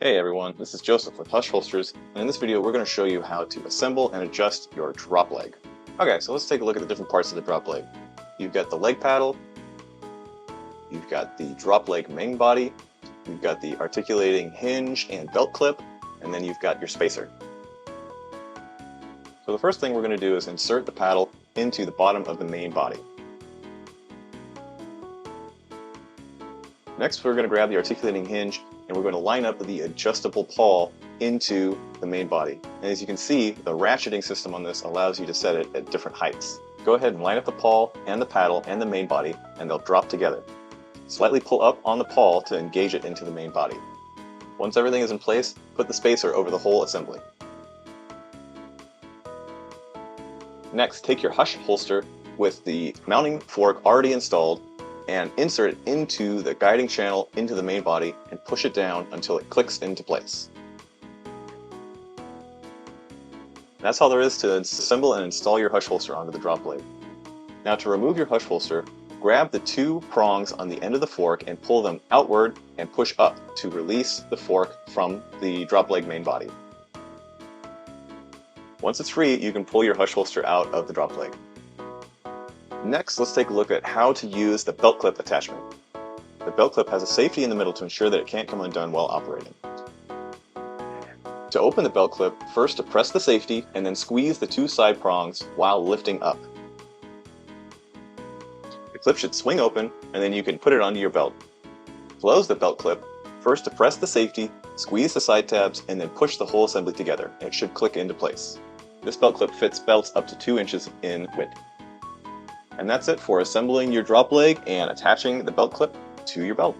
Hey everyone, this is Joseph with Hush Holsters, and in this video we're going to show you how to assemble and adjust your drop leg. Okay, so let's take a look at the different parts of the drop leg. You've got the leg paddle, you've got the drop leg main body, you've got the articulating hinge and belt clip, and then you've got your spacer. So the first thing we're going to do is insert the paddle into the bottom of the main body. Next we're going to grab the articulating hinge and we're going to line up the adjustable pawl into the main body. And as you can see, the ratcheting system on this allows you to set it at different heights. Go ahead and line up the pawl and the paddle and the main body, and they'll drop together. Slightly pull up on the pawl to engage it into the main body. Once everything is in place, put the spacer over the whole assembly. Next, take your Hush holster with the mounting fork already installed and insert it into the guiding channel into the main body and push it down until it clicks into place. That's all there is to assemble and install your Hush holster onto the drop leg. Now to remove your Hush holster, grab the two prongs on the end of the fork and pull them outward and push up to release the fork from the drop leg main body. Once it's free, you can pull your Hush holster out of the drop leg. Next, let's take a look at how to use the belt clip attachment. The belt clip has a safety in the middle to ensure that it can't come undone while operating. To open the belt clip, first depress the safety and then squeeze the two side prongs while lifting up. The clip should swing open and then you can put it onto your belt. To close the belt clip, first depress the safety, squeeze the side tabs, and then push the whole assembly together. It should click into place. This belt clip fits belts up to 2 inches in width. And that's it for assembling your drop leg and attaching the belt clip to your belt.